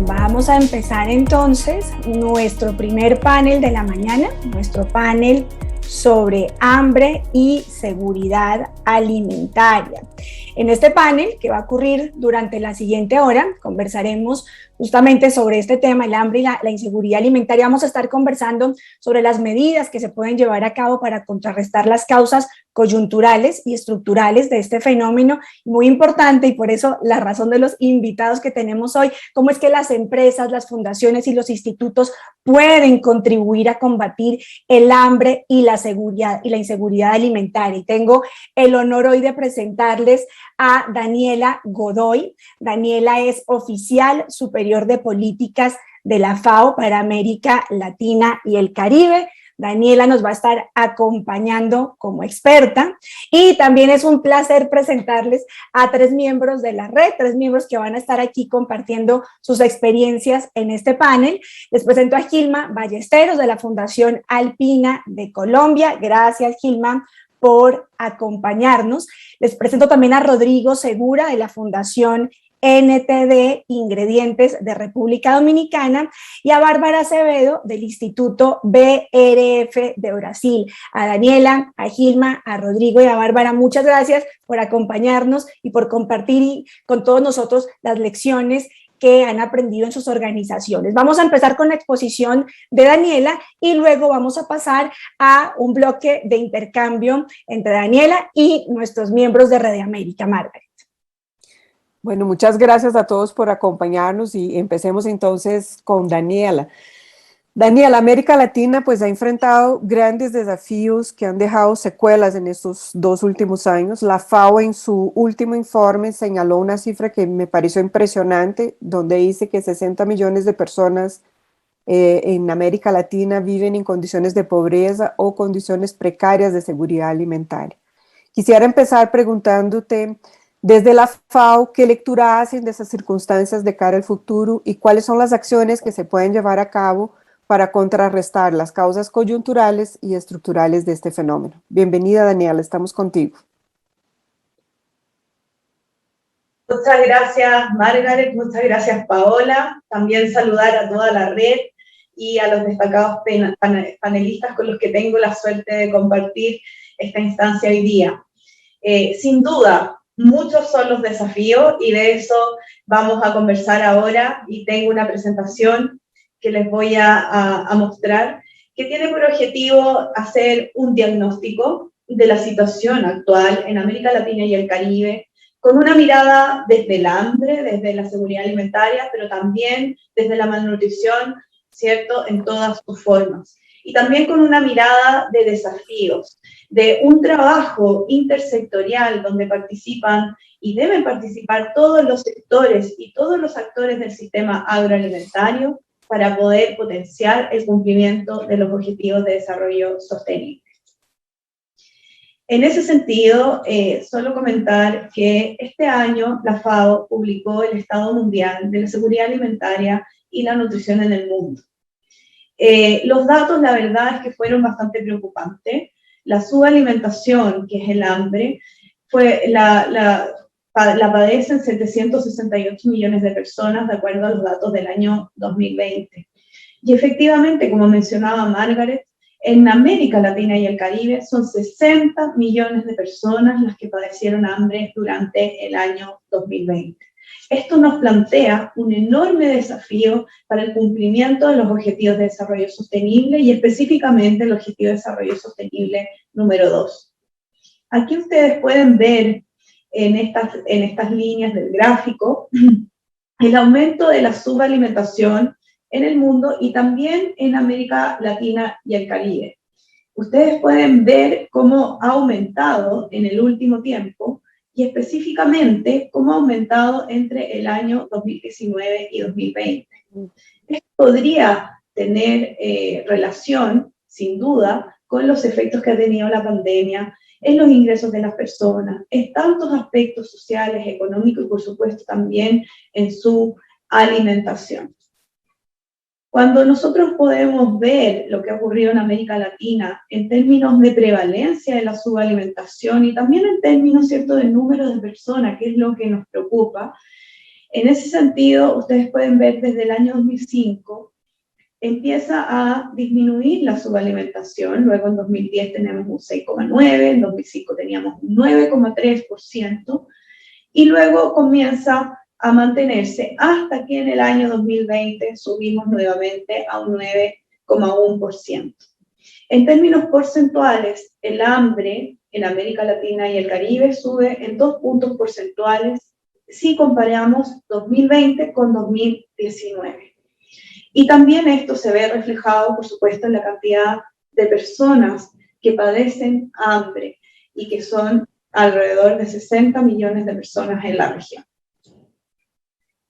Vamos a empezar entonces nuestro primer panel de la mañana, nuestro panel sobre hambre y seguridad alimentaria. En este panel, que va a ocurrir durante la siguiente hora, conversaremos justamente sobre este tema, el hambre y la inseguridad alimentaria. Vamos a estar conversando sobre las medidas que se pueden llevar a cabo para contrarrestar las causas coyunturales y estructurales de este fenómeno, muy importante, y por eso la razón de los invitados que tenemos hoy, cómo es que las empresas, las fundaciones y los institutos pueden contribuir a combatir el hambre y la seguridad y la inseguridad alimentaria. Y tengo el honor hoy de presentarles a Daniela Godoy. Daniela es oficial superior de políticas de la FAO para América Latina y el Caribe. Daniela nos va a estar acompañando como experta, y también es un placer presentarles a tres miembros de la red, tres miembros que van a estar aquí compartiendo sus experiencias en este panel. Les presento a Gilma Ballesteros de la Fundación Alpina de Colombia. Gracias, Gilma, por acompañarnos. Les presento también a Rodrigo Segura de la Fundación NTD Ingredientes de República Dominicana, y a Bárbara Acevedo del Instituto BRF de Brasil. A Daniela, a Gilma, a Rodrigo y a Bárbara, muchas gracias por acompañarnos y por compartir con todos nosotros las lecciones que han aprendido en sus organizaciones. Vamos a empezar con la exposición de Daniela y luego vamos a pasar a un bloque de intercambio entre Daniela y nuestros miembros de Red América. Margaret. Bueno, muchas gracias a todos por acompañarnos y empecemos entonces con Daniela. Daniela, América Latina pues ha enfrentado grandes desafíos que han dejado secuelas en estos 2 últimos años. La FAO en su último informe señaló una cifra que me pareció impresionante, donde dice que 60 millones de personas en América Latina viven en condiciones de pobreza o condiciones precarias de seguridad alimentaria. Quisiera empezar preguntándote, desde la FAO, ¿qué lectura hacen de esas circunstancias de cara al futuro y cuáles son las acciones que se pueden llevar a cabo para contrarrestar las causas coyunturales y estructurales de este fenómeno? Bienvenida, Daniela, estamos contigo. Muchas gracias, Margaret, muchas gracias, Paola. También saludar a toda la red y a los destacados panelistas con los que tengo la suerte de compartir esta instancia hoy día. Sin duda, muchos son los desafíos y de eso vamos a conversar ahora, y tengo una presentación que les voy a mostrar, que tiene por objetivo hacer un diagnóstico de la situación actual en América Latina y el Caribe, con una mirada desde el hambre, desde la seguridad alimentaria, pero también desde la malnutrición, ¿cierto?, en todas sus formas. Y también con una mirada de desafíos, de un trabajo intersectorial donde participan y deben participar todos los sectores y todos los actores del sistema agroalimentario para poder potenciar el cumplimiento de los objetivos de desarrollo sostenible. En ese sentido, solo comentar que este año la FAO publicó el Estado Mundial de la Seguridad Alimentaria y la Nutrición en el Mundo. Los datos, la verdad, es que fueron bastante preocupantes. La subalimentación, que es el hambre, la padecen 768 millones de personas, de acuerdo a los datos del año 2020. Y efectivamente, como mencionaba Margaret, en América Latina y el Caribe son 60 millones de personas las que padecieron hambre durante el año 2020. Esto nos plantea un enorme desafío para el cumplimiento de los Objetivos de Desarrollo Sostenible y específicamente el Objetivo de Desarrollo Sostenible número 2. Aquí ustedes pueden ver en estas líneas del gráfico el aumento de la subalimentación en el mundo y también en América Latina y el Caribe. Ustedes pueden ver cómo ha aumentado en el último tiempo y específicamente cómo ha aumentado entre el año 2019 y 2020. Esto podría tener relación, sin duda, con los efectos que ha tenido la pandemia en los ingresos de las personas, en tantos aspectos sociales, económicos y, por supuesto, también en su alimentación. Cuando nosotros podemos ver lo que ha ocurrido en América Latina en términos de prevalencia de la subalimentación y también en términos, ¿cierto?, de número de personas, que es lo que nos preocupa, En ese sentido, ustedes pueden ver desde el año 2005, empieza a disminuir la subalimentación, luego en 2010 tenemos un 6,9%, en 2005 teníamos un 9,3%, y luego comienza a mantenerse hasta que en el año 2020 subimos nuevamente a un 9,1%. En términos porcentuales, el hambre en América Latina y el Caribe sube en 2 puntos porcentuales si comparamos 2020 con 2019. Y también esto se ve reflejado, por supuesto, en la cantidad de personas que padecen hambre y que son alrededor de 60 millones de personas en la región.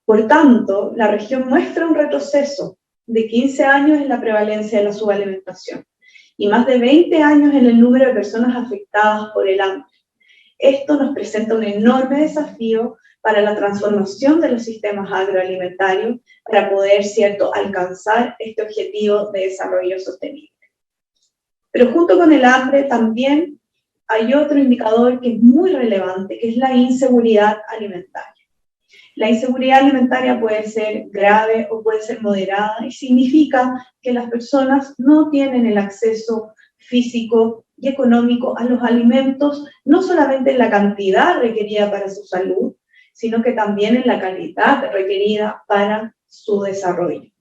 Por tanto, la región muestra un retroceso de 15 años en la prevalencia de la subalimentación y más de 20 años en el número de personas afectadas por el hambre. Esto nos presenta un enorme desafío para la transformación de los sistemas agroalimentarios para poder, ¿cierto?, alcanzar este objetivo de desarrollo sostenible. Pero junto con el hambre también hay otro indicador que es muy relevante, que es la inseguridad alimentaria. La inseguridad alimentaria puede ser grave o puede ser moderada y significa que las personas no tienen el acceso físico y económico a los alimentos, no solamente en la cantidad requerida para su salud, sino que también en la calidad requerida para su desarrollo.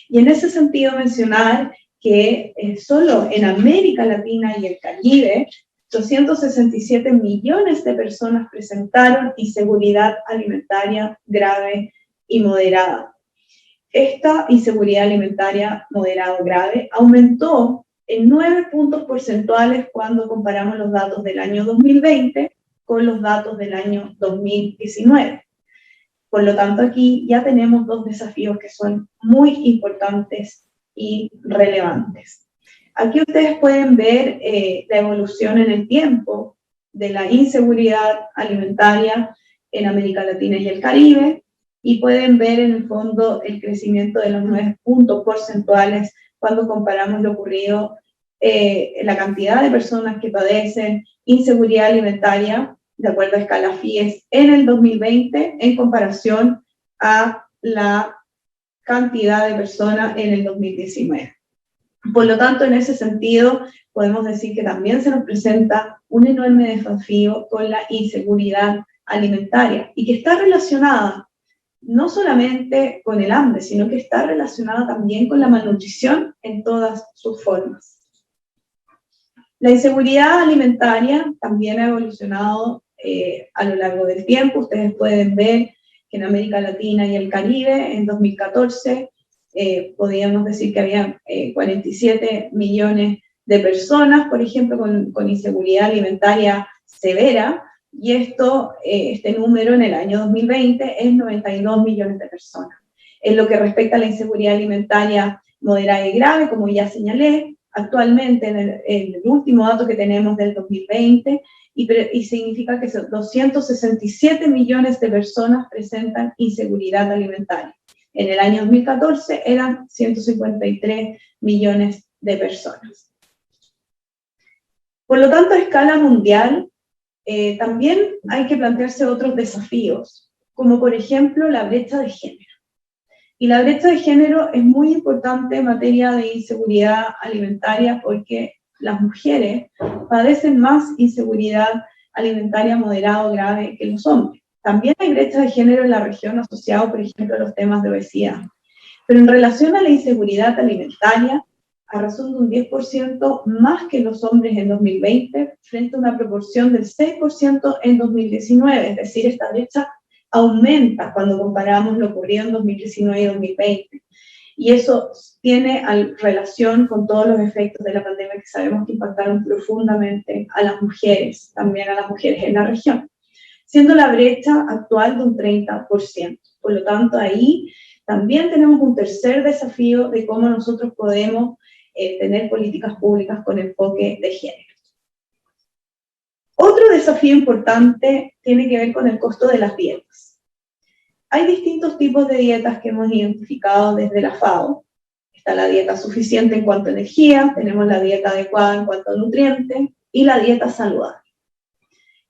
Y en ese sentido mencionar que solo en América Latina y el Caribe, 267 millones de personas presentaron inseguridad alimentaria grave y moderada. Esta inseguridad alimentaria moderada o grave aumentó en 9 puntos porcentuales cuando comparamos los datos del año 2020 con los datos del año 2019. Por lo tanto, aquí ya tenemos dos desafíos que son muy importantes y relevantes. Aquí ustedes pueden ver la evolución en el tiempo de la inseguridad alimentaria en América Latina y el Caribe, y pueden ver en el fondo el crecimiento de los 9 puntos porcentuales cuando comparamos lo ocurrido en la cantidad de personas que padecen inseguridad alimentaria, de acuerdo a escala FIES, en el 2020 en comparación a la cantidad de personas en el 2019. Por lo tanto, en ese sentido, podemos decir que también se nos presenta un enorme desafío con la inseguridad alimentaria y que está relacionada no solamente con el hambre, sino que está relacionada también con la malnutrición en todas sus formas. La inseguridad alimentaria también ha evolucionado a lo largo del tiempo. Ustedes pueden ver que en América Latina y el Caribe, en 2014, podríamos decir que había 47 millones de personas, por ejemplo, con inseguridad alimentaria severa, y este número en el año 2020 es 92 millones de personas. En lo que respecta a la inseguridad alimentaria moderada y grave, como ya señalé, actualmente en el último dato que tenemos del 2020, y significa que 267 millones de personas presentan inseguridad alimentaria. En el año 2014 eran 153 millones de personas. Por lo tanto, a escala mundial, también hay que plantearse otros desafíos, como por ejemplo la brecha de género. Y la brecha de género es muy importante en materia de inseguridad alimentaria porque las mujeres padecen más inseguridad alimentaria moderada o grave que los hombres. También hay brechas de género en la región asociadas, por ejemplo, a los temas de obesidad. Pero en relación a la inseguridad alimentaria, a razón de un 10% más que los hombres en 2020, frente a una proporción del 6% en 2019. Es decir, esta brecha aumenta cuando comparamos lo ocurrido en 2019 y 2020. Y eso tiene relación con todos los efectos de la pandemia que sabemos que impactaron profundamente a las mujeres, también a las mujeres en la región, siendo la brecha actual de un 30%. Por lo tanto, ahí también tenemos un tercer desafío de cómo nosotros podemos tener políticas públicas con enfoque de género. Otro desafío importante tiene que ver con el costo de las dietas. Hay distintos tipos de dietas que hemos identificado desde la FAO. Está la dieta suficiente en cuanto a energía, tenemos la dieta adecuada en cuanto a nutrientes y la dieta saludable.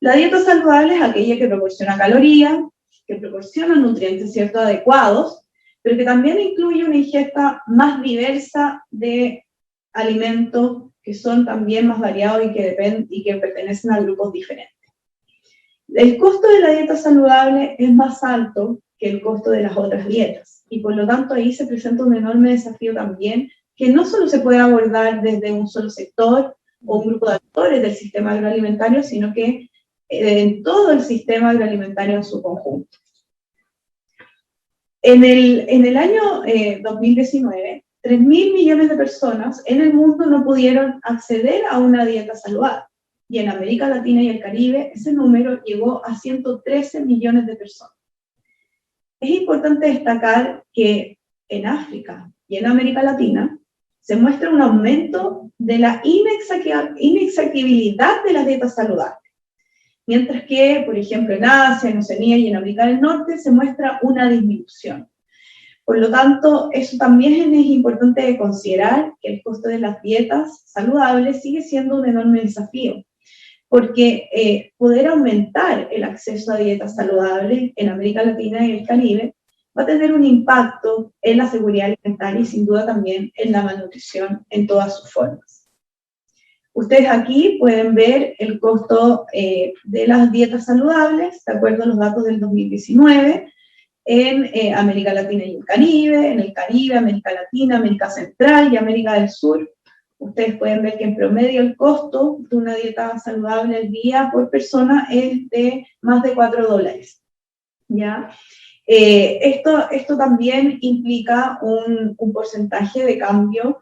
La dieta saludable es aquella que proporciona calorías, que proporcionan nutrientes, ¿cierto?, adecuados, pero que también incluye una ingesta más diversa de alimentos que son también más variados y que pertenecen a grupos diferentes. El costo de la dieta saludable es más alto que el costo de las otras dietas, y por lo tanto ahí se presenta un enorme desafío también, que no solo se puede abordar desde un solo sector o un grupo de actores del sistema agroalimentario, sino que en todo el sistema agroalimentario en su conjunto. En el año 2019, 3.000 millones de personas en el mundo no pudieron acceder a una dieta saludable. Y en América Latina y el Caribe, ese número llegó a 113 millones de personas. Es importante destacar que en África y en América Latina se muestra un aumento de la inexhaustibilidad de las dietas saludables. Mientras que, por ejemplo, en Asia, en Oceanía y en América del Norte se muestra una disminución. Por lo tanto, eso también es importante considerar, que el costo de las dietas saludables sigue siendo un enorme desafío, porque poder aumentar el acceso a dietas saludables en América Latina y el Caribe va a tener un impacto en la seguridad alimentaria y sin duda también en la malnutrición en todas sus formas. Ustedes aquí pueden ver el costo de las dietas saludables, de acuerdo a los datos del 2019, en América Latina y el Caribe, en el Caribe, América Latina, América Central y América del Sur. Ustedes pueden ver que en promedio el costo de una dieta saludable al día por persona es de más de $4, ¿ya? Esto también implica un porcentaje de cambio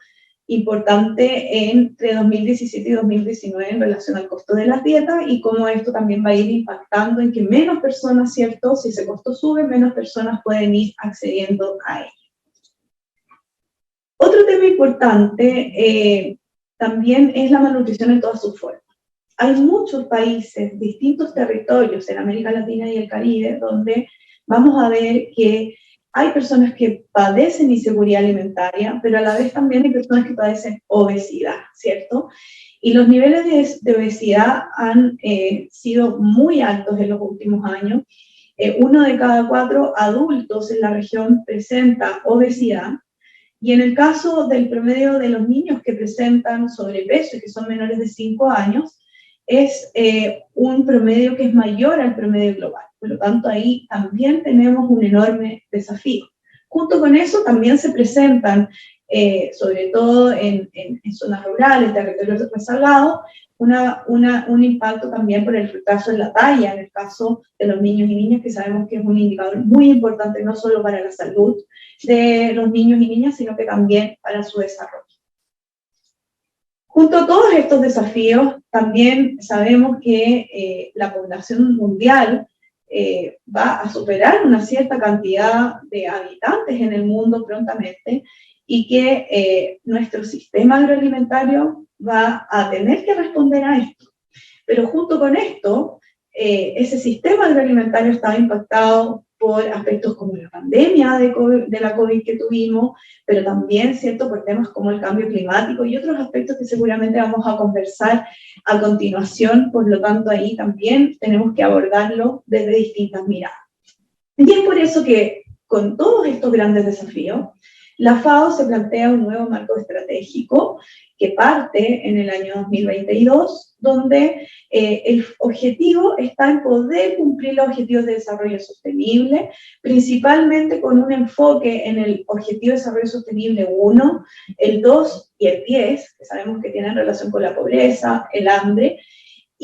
importante entre 2017 y 2019 en relación al costo de las dietas, y cómo esto también va a ir impactando en que menos personas, ¿cierto? Si ese costo sube, menos personas pueden ir accediendo a ello. Otro tema importante también es la malnutrición en todas sus formas. Hay muchos países, distintos territorios en América Latina y el Caribe, donde vamos a ver que hay personas que padecen inseguridad alimentaria, pero a la vez también hay personas que padecen obesidad, ¿cierto? Y los niveles de obesidad han sido muy altos en los últimos años. 1 de cada 4 adultos en la región presenta obesidad, y en el caso del promedio de los niños que presentan sobrepeso y que son menores de 5 años, es un promedio que es mayor al promedio global. Por lo tanto, ahí también tenemos un enorme desafío. Junto con eso también se presentan, sobre todo en zonas rurales, territorios rezagados, un impacto también por el retraso en la talla, en el caso de los niños y niñas, que sabemos que es un indicador muy importante no solo para la salud de los niños y niñas, sino que también para su desarrollo. Junto a todos estos desafíos, también sabemos que la población mundial va a superar una cierta cantidad de habitantes en el mundo prontamente, y que nuestro sistema agroalimentario va a tener que responder a esto. Pero junto con esto, ese sistema agroalimentario estaba impactado por aspectos como la pandemia de la COVID que tuvimos, pero también, ¿cierto?, por temas como el cambio climático y otros aspectos que seguramente vamos a conversar a continuación. Por lo tanto, ahí también tenemos que abordarlo desde distintas miradas. Y es por eso que, con todos estos grandes desafíos, la FAO se plantea un nuevo marco estratégico que parte en el año 2022, donde el objetivo está en poder cumplir los objetivos de desarrollo sostenible, principalmente con un enfoque en el objetivo de desarrollo sostenible 1, el 2 y el 10, que sabemos que tienen relación con la pobreza, el hambre,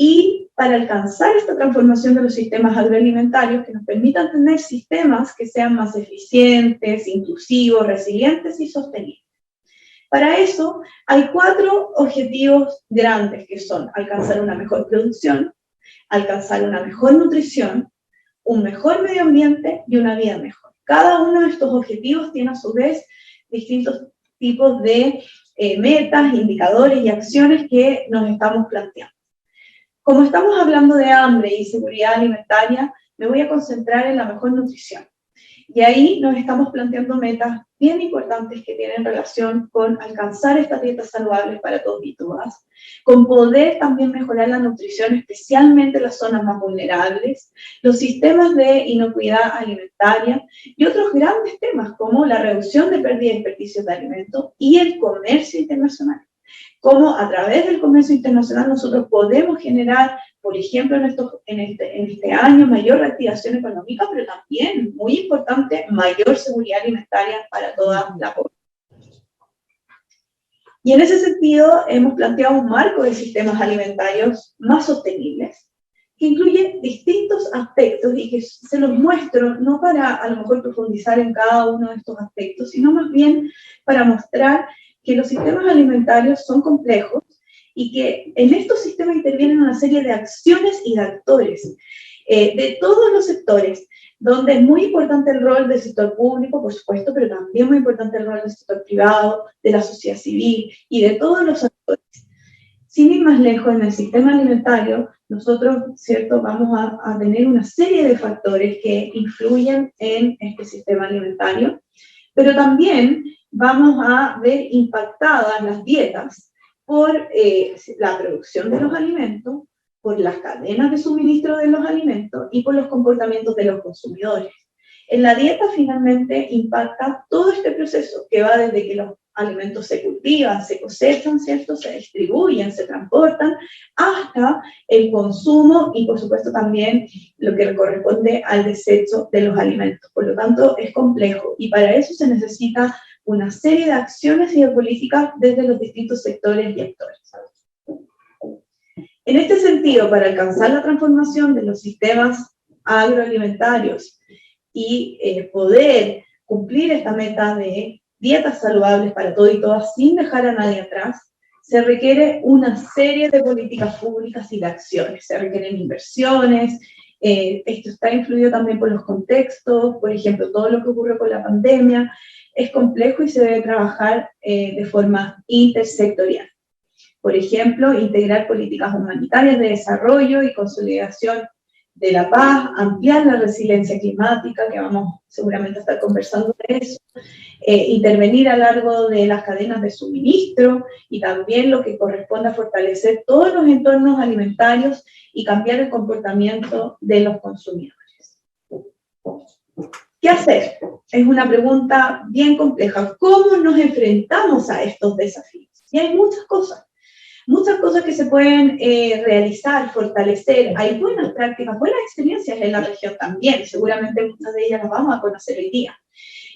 y para alcanzar esta transformación de los sistemas agroalimentarios que nos permitan tener sistemas que sean más eficientes, inclusivos, resilientes y sostenibles. Para eso hay 4 objetivos grandes, que son alcanzar una mejor producción, alcanzar una mejor nutrición, un mejor medio ambiente y una vida mejor. Cada uno de estos objetivos tiene a su vez distintos tipos de metas, indicadores y acciones que nos estamos planteando. Como estamos hablando de hambre y seguridad alimentaria, me voy a concentrar en la mejor nutrición. Y ahí nos estamos planteando metas bien importantes que tienen relación con alcanzar estas dietas saludables para todos y todas, con poder también mejorar la nutrición, especialmente en las zonas más vulnerables, los sistemas de inocuidad alimentaria y otros grandes temas como la reducción de pérdida y desperdicios de alimentos y el comercio internacional. Cómo a través del comercio internacional nosotros podemos generar, por ejemplo, en este año, mayor reactivación económica, pero también, muy importante, mayor seguridad alimentaria para toda la población. Y en ese sentido, hemos planteado un marco de sistemas alimentarios más sostenibles, que incluye distintos aspectos y que se los muestro, no para a lo mejor profundizar en cada uno de estos aspectos, sino más bien para mostrar que los sistemas alimentarios son complejos y que en estos sistemas intervienen una serie de acciones y de actores de todos los sectores, donde es muy importante el rol del sector público, por supuesto, pero también muy importante el rol del sector privado, de la sociedad civil y de todos los actores. Sin ir más lejos, en el sistema alimentario, nosotros, ¿cierto?, vamos a tener una serie de factores que influyen en este sistema alimentario, pero también vamos a ver impactadas las dietas por la producción de los alimentos, por las cadenas de suministro de los alimentos y por los comportamientos de los consumidores. En la dieta finalmente impacta todo este proceso que va desde que los alimentos se cultivan, se cosechan, ¿cierto?, se distribuyen, se transportan, hasta el consumo y por supuesto también lo que corresponde al desecho de los alimentos. Por lo tanto, es complejo y para eso se necesita una serie de acciones y de políticas desde los distintos sectores y actores. En este sentido, para alcanzar la transformación de los sistemas agroalimentarios y poder cumplir esta meta de dietas saludables para todos y todas sin dejar a nadie atrás, se requiere una serie de políticas públicas y de acciones. Se requieren inversiones, esto está influido también por los contextos, por ejemplo, todo lo que ocurrió con la pandemia, es complejo y se debe trabajar de forma intersectorial. Por ejemplo, integrar políticas humanitarias de desarrollo y consolidación de la paz, ampliar la resiliencia climática, que vamos seguramente a estar conversando de eso, intervenir a lo largo de las cadenas de suministro y también lo que corresponde a fortalecer todos los entornos alimentarios y cambiar el comportamiento de los consumidores. ¿Qué hacer? Es una pregunta bien compleja. ¿Cómo nos enfrentamos a estos desafíos? Y hay muchas cosas que se pueden realizar, fortalecer. Hay buenas prácticas, buenas experiencias en la región también. Seguramente muchas de ellas las vamos a conocer hoy día.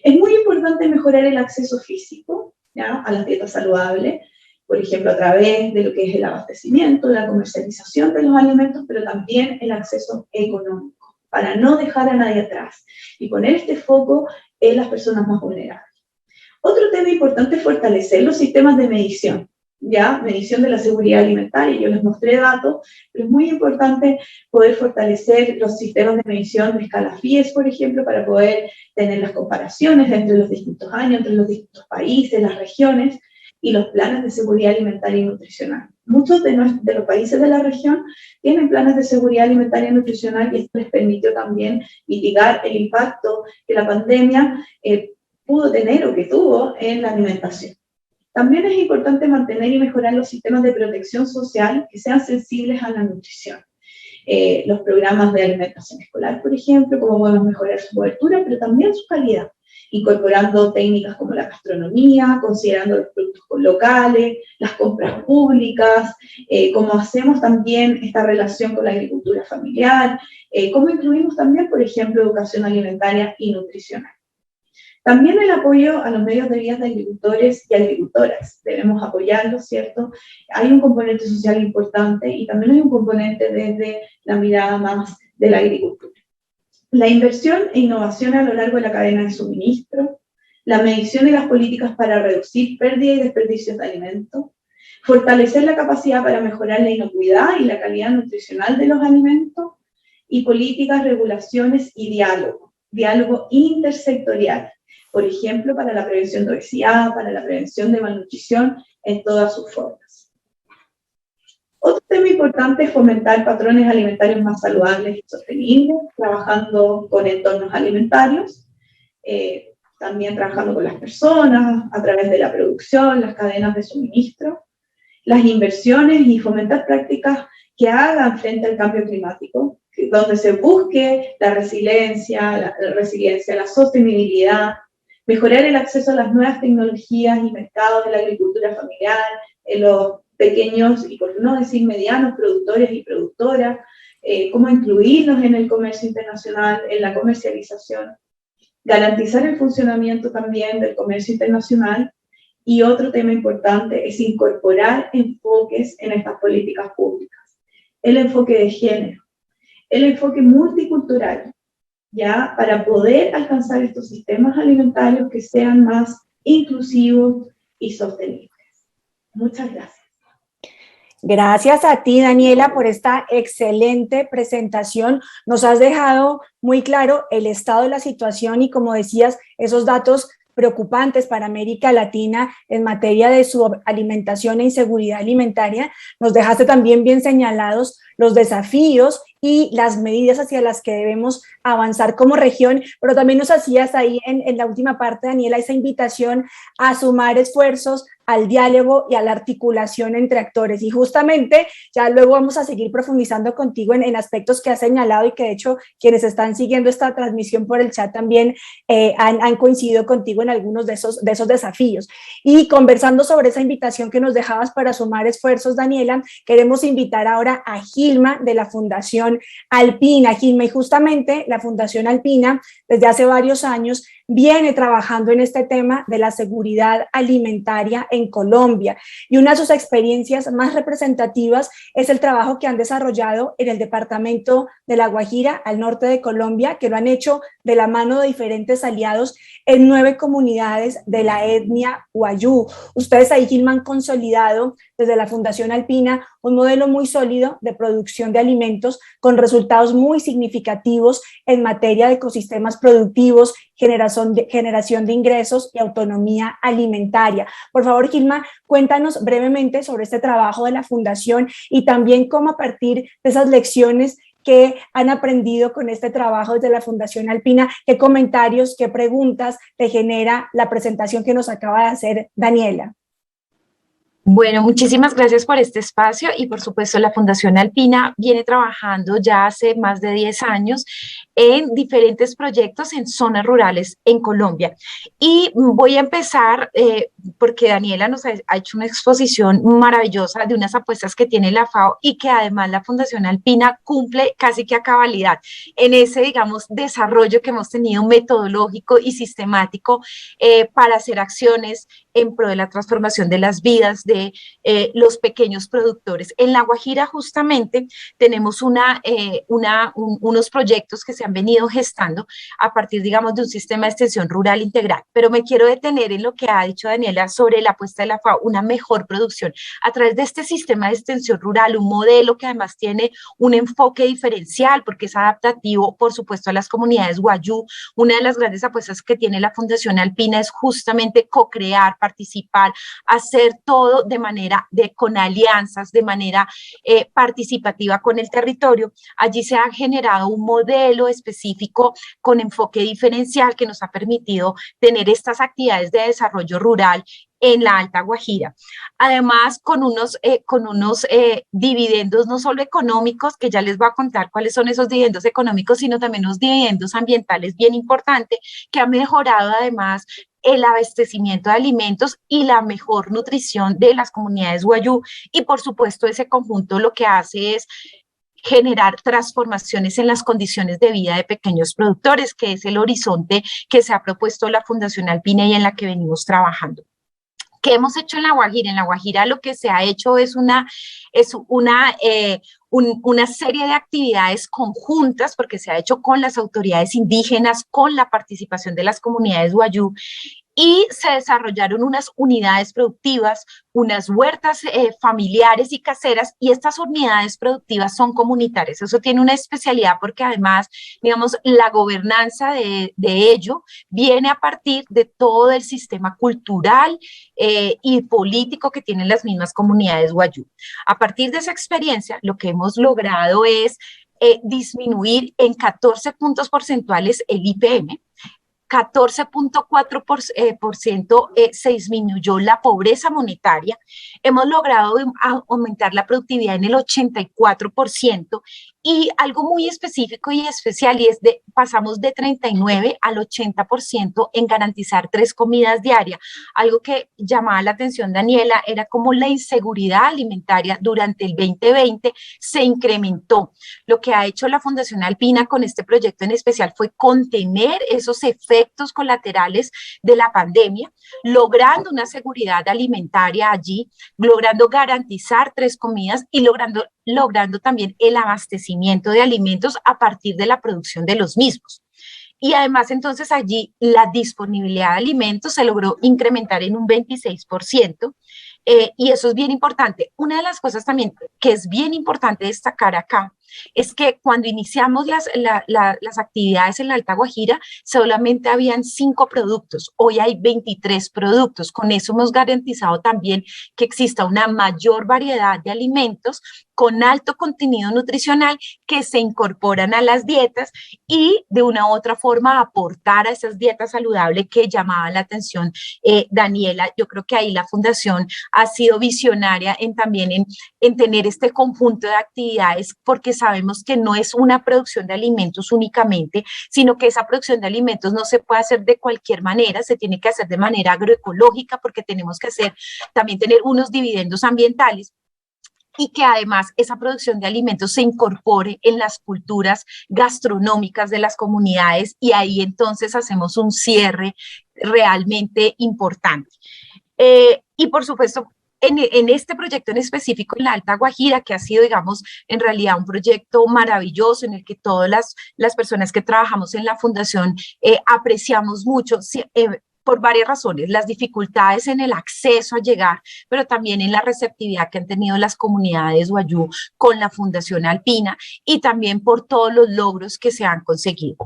Es muy importante mejorar el acceso físico, ¿ya?, a las dietas saludables, por ejemplo, a través de lo que es el abastecimiento, la comercialización de los alimentos, pero también el acceso económico, para no dejar a nadie atrás y poner este foco en las personas más vulnerables. Otro tema importante es fortalecer los sistemas de medición, ¿ya? Medición de la seguridad alimentaria. Yo les mostré datos, pero es muy importante poder fortalecer los sistemas de medición de escala FIES, por ejemplo, para poder tener las comparaciones entre los distintos años, entre los distintos países, las regiones, y los planes de seguridad alimentaria y nutricional. Muchos de los países de la región tienen planes de seguridad alimentaria y nutricional y esto les permitió también mitigar el impacto que la pandemia pudo tener o que tuvo en la alimentación. También es importante mantener y mejorar los sistemas de protección social que sean sensibles a la nutrición. Los programas de alimentación escolar, por ejemplo, cómo podemos mejorar su cobertura, pero también su calidad, incorporando técnicas como la gastronomía, considerando los productos locales, las compras públicas, cómo hacemos también esta relación con la agricultura familiar, cómo incluimos también, por ejemplo, educación alimentaria y nutricional. También el apoyo a los medios de vida de agricultores y agricultoras. Debemos apoyarlos, ¿cierto? Hay un componente social importante y también hay un componente desde la mirada más de la agricultura. La inversión e innovación a lo largo de la cadena de suministro, la medición y las políticas para reducir pérdida y desperdicios de alimentos, fortalecer la capacidad para mejorar la inocuidad y la calidad nutricional de los alimentos, y políticas, regulaciones y diálogo intersectorial. Por ejemplo, para la prevención de obesidad, para la prevención de malnutrición en todas sus formas. Otro tema importante es fomentar patrones alimentarios más saludables y sostenibles, trabajando con entornos alimentarios, también trabajando con las personas a través de la producción, las cadenas de suministro, las inversiones y fomentar prácticas que hagan frente al cambio climático, donde se busque la resiliencia, la sostenibilidad, mejorar el acceso a las nuevas tecnologías y mercados de la agricultura familiar, en los pequeños y por no decir medianos productores y productoras, cómo incluirlos en el comercio internacional, en la comercialización, garantizar el funcionamiento también del comercio internacional. Y otro tema importante es incorporar enfoques en estas políticas públicas. El enfoque de género, el enfoque multicultural, ya para poder alcanzar estos sistemas alimentarios que sean más inclusivos y sostenibles. Muchas gracias. Gracias a ti, Daniela, por esta excelente presentación. Nos has dejado muy claro el estado de la situación y, como decías, esos datos preocupantes para América Latina en materia de su alimentación e inseguridad alimentaria. Nos dejaste también bien señalados los desafíos y las medidas hacia las que debemos avanzar como región, pero también nos hacías ahí en la última parte, Daniela, esa invitación a sumar esfuerzos al diálogo y a la articulación entre actores. Y justamente ya luego vamos a seguir profundizando contigo en aspectos que has señalado y que de hecho quienes están siguiendo esta transmisión por el chat también han coincidido contigo en algunos de esos desafíos. Y conversando sobre esa invitación que nos dejabas para sumar esfuerzos, Daniela, queremos invitar ahora a Gilma de la Fundación Alpina. Gilma, y justamente la Fundación Alpina desde hace varios años viene trabajando en este tema de la seguridad alimentaria en Colombia, y una de sus experiencias más representativas es el trabajo que han desarrollado en el departamento de La Guajira, al norte de Colombia, que lo han hecho de la mano de diferentes aliados en 9 comunidades de la etnia Wayuu. Ustedes ahí, Gilma, han consolidado desde la Fundación Alpina un modelo muy sólido de producción de alimentos con resultados muy significativos en materia de ecosistemas productivos, generación de ingresos y autonomía alimentaria. Por favor, Gilma, cuéntanos brevemente sobre este trabajo de la Fundación y también cómo a partir de esas lecciones que han aprendido con este trabajo desde la Fundación Alpina, qué comentarios, qué preguntas te genera la presentación que nos acaba de hacer Daniela. Bueno, muchísimas gracias por este espacio y por supuesto la Fundación Alpina viene trabajando ya hace más de 10 años en diferentes proyectos en zonas rurales en Colombia. Y voy a empezar porque Daniela nos ha hecho una exposición maravillosa de unas apuestas que tiene la FAO y que además la Fundación Alpina cumple casi que a cabalidad en ese, digamos, desarrollo que hemos tenido metodológico y sistemático para hacer acciones en pro de la transformación de las vidas de los pequeños productores. En La Guajira justamente tenemos unos proyectos que se han venido gestando a partir, digamos, de un sistema de extensión rural integral, pero me quiero detener en lo que ha dicho Daniela sobre la apuesta de la FAO, una mejor producción a través de este sistema de extensión rural, un modelo que además tiene un enfoque diferencial porque es adaptativo, por supuesto, a las comunidades Wayuu. Una de las grandes apuestas que tiene la Fundación Alpina es justamente co-crear, participar, hacer todo de manera con alianzas, de manera participativa con el territorio. Allí se ha generado un modelo específico con enfoque diferencial que nos ha permitido tener estas actividades de desarrollo rural en la Alta Guajira. Además, con unos dividendos no solo económicos, que ya les voy a contar cuáles son esos dividendos económicos, sino también unos dividendos ambientales bien importantes que han mejorado además el abastecimiento de alimentos y la mejor nutrición de las comunidades Wayuu. Y por supuesto ese conjunto lo que hace es generar transformaciones en las condiciones de vida de pequeños productores, que es el horizonte que se ha propuesto la Fundación Alpina y en la que venimos trabajando. ¿Qué hemos hecho en La Guajira? En La Guajira lo que se ha hecho es una serie de actividades conjuntas, porque se ha hecho con las autoridades indígenas, con la participación de las comunidades Wayuu, y se desarrollaron unas unidades productivas, unas huertas familiares y caseras, y estas unidades productivas son comunitarias. Eso tiene una especialidad porque además, digamos, la gobernanza de ello viene a partir de todo el sistema cultural y político que tienen las mismas comunidades Wayuu. A partir de esa experiencia, lo que hemos logrado es disminuir en 14 puntos porcentuales el IPM, 14.4% se disminuyó la pobreza monetaria, hemos logrado aumentar la productividad en el 84%, y algo muy específico y especial, y es pasamos de 39 al 80% en garantizar 3 comidas diarias. Algo que llamaba la atención, Daniela, era como la inseguridad alimentaria durante el 2020 se incrementó. Lo que ha hecho la Fundación Alpina con este proyecto en especial fue contener esos efectos colaterales de la pandemia, logrando una seguridad alimentaria allí, logrando garantizar 3 comidas y logrando también el abastecimiento de alimentos a partir de la producción de los mismos. Y además, entonces, allí la disponibilidad de alimentos se logró incrementar en un 26%, y eso es bien importante. Una de las cosas también que es bien importante destacar acá es que cuando iniciamos las actividades en la Alta Guajira, solamente habían 5 productos, hoy hay 23 productos. Con eso hemos garantizado también que exista una mayor variedad de alimentos con alto contenido nutricional que se incorporan a las dietas y de una u otra forma aportar a esas dietas saludables que llamaban la atención, Daniela. Yo creo que ahí la Fundación ha sido visionaria también en tener este conjunto de actividades, porque sabemos que no es una producción de alimentos únicamente, sino que esa producción de alimentos no se puede hacer de cualquier manera, se tiene que hacer de manera agroecológica, porque tenemos que también tener unos dividendos ambientales, y que además esa producción de alimentos se incorpore en las culturas gastronómicas de las comunidades, y ahí entonces hacemos un cierre realmente importante. Y por supuesto, en este proyecto en específico en la Alta Guajira, que ha sido, digamos, en realidad un proyecto maravilloso en el que todas las personas que trabajamos en la Fundación apreciamos mucho, por varias razones: las dificultades en el acceso a llegar, pero también en la receptividad que han tenido las comunidades wayú con la Fundación Alpina, y también por todos los logros que se han conseguido.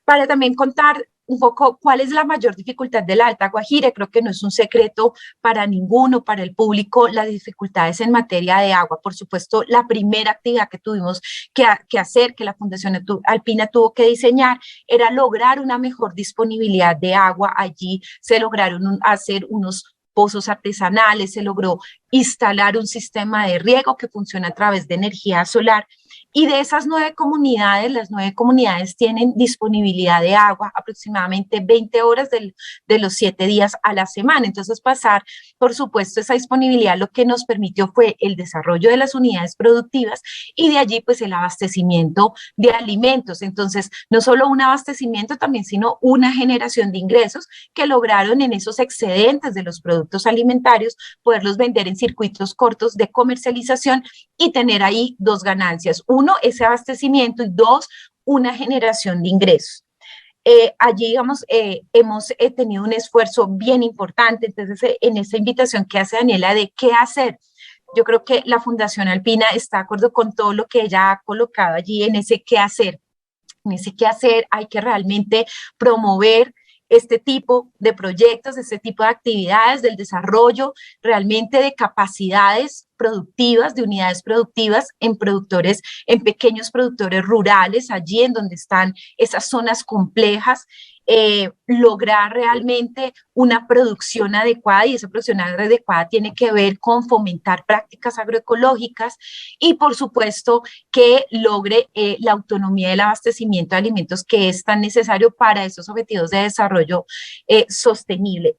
Para también contar un poco cuál es la mayor dificultad de la Alta Guajira, creo que no es un secreto para ninguno, para el público, las dificultades en materia de agua. Por supuesto, la primera actividad que tuvimos que hacer, que la Fundación Alpina tuvo que diseñar, era lograr una mejor disponibilidad de agua. Allí se lograron hacer unos pozos artesanales, se logró instalar un sistema de riego que funciona a través de energía solar, y de esas 9 comunidades, las 9 comunidades tienen disponibilidad de agua aproximadamente 20 horas de los 7 días a la semana. Entonces, pasar, por supuesto, esa disponibilidad lo que nos permitió fue el desarrollo de las unidades productivas, y de allí pues el abastecimiento de alimentos. Entonces, no solo un abastecimiento también, sino una generación de ingresos que lograron en esos excedentes de los productos alimentarios poderlos vender en circuitos cortos de comercialización y tener ahí 2 ganancias: 1, ese abastecimiento, y 2, una generación de ingresos. Allí, digamos, hemos tenido un esfuerzo bien importante. Entonces, en esta invitación que hace Daniela de qué hacer, yo creo que la Fundación Alpina está de acuerdo con todo lo que ella ha colocado allí en ese qué hacer. En ese qué hacer hay que realmente promover este tipo de proyectos, este tipo de actividades, del desarrollo realmente de capacidades productivas, de unidades productivas en pequeños productores rurales, allí en donde están esas zonas complejas, lograr realmente una producción adecuada, y esa producción adecuada tiene que ver con fomentar prácticas agroecológicas, y por supuesto que logre la autonomía del abastecimiento de alimentos, que es tan necesario para esos objetivos de desarrollo sostenible.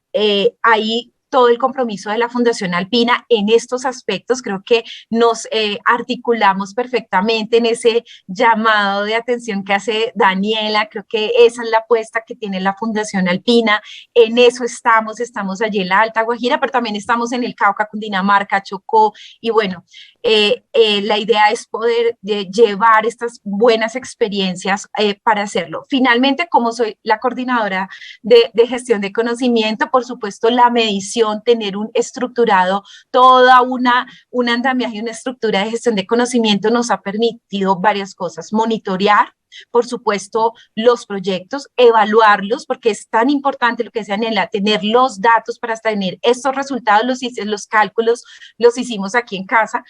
Ahí todo el compromiso de la Fundación Alpina en estos aspectos, creo que nos articulamos perfectamente en ese llamado de atención que hace Daniela. Creo que esa es la apuesta que tiene la Fundación Alpina, en eso estamos allí en la Alta Guajira, pero también estamos en el Cauca, Cundinamarca, Chocó, y bueno, la idea es poder llevar estas buenas experiencias para hacerlo. Finalmente, como soy la coordinadora de gestión de conocimiento, por supuesto la medición, tener un estructurado, toda un andamiaje, una estructura de gestión de conocimiento nos ha permitido varias cosas: monitorear por supuesto, los proyectos, evaluarlos, porque es tan importante lo que decía Nela, tener los datos para tener estos resultados, los cálculos los hicimos aquí en casa,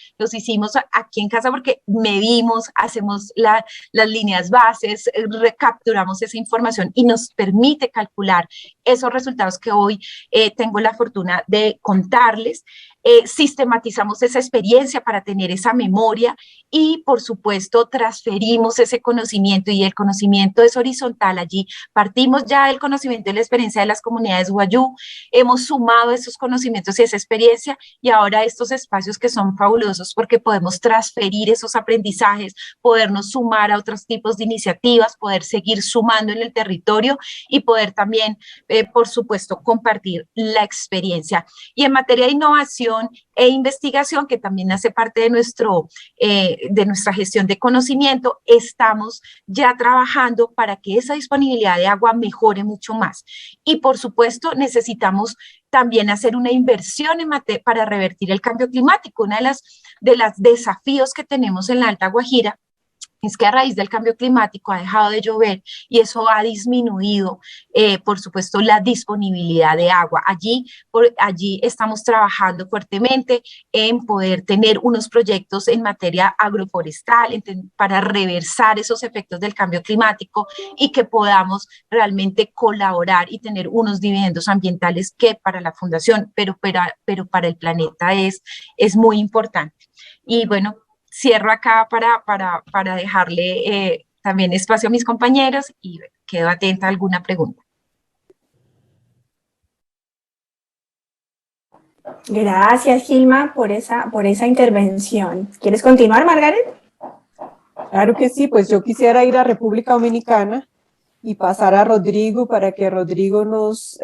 porque medimos, hacemos las líneas bases, recapturamos esa información y nos permite calcular esos resultados que hoy tengo la fortuna de contarles. Sistematizamos esa experiencia para tener esa memoria y, por supuesto, transferimos ese conocimiento, y el conocimiento es horizontal. Allí partimos ya del conocimiento y la experiencia de las comunidades Wayuu, hemos sumado esos conocimientos y esa experiencia, y ahora estos espacios que son fabulosos porque podemos transferir esos aprendizajes, podernos sumar a otros tipos de iniciativas, poder seguir sumando en el territorio y poder también, por supuesto, compartir la experiencia. Y en materia de innovación e investigación, que también hace parte de nuestra gestión de conocimiento, estamos ya trabajando para que esa disponibilidad de agua mejore mucho más. Y por supuesto necesitamos también hacer una inversión para revertir el cambio climático. Una de las desafíos que tenemos en la Alta Guajira es que a raíz del cambio climático ha dejado de llover y eso ha disminuido, por supuesto, la disponibilidad de agua. Allí estamos trabajando fuertemente en poder tener unos proyectos en materia agroforestal para reversar esos efectos del cambio climático y que podamos realmente colaborar y tener unos dividendos ambientales que para la Fundación, pero para el planeta es muy importante. Y bueno, cierro acá para dejarle también espacio a mis compañeros y quedo atenta a alguna pregunta. Gracias, Gilma, por esa intervención. ¿Quieres continuar, Margaret? Claro que sí, pues yo quisiera ir a República Dominicana y pasar a Rodrigo para que Rodrigo nos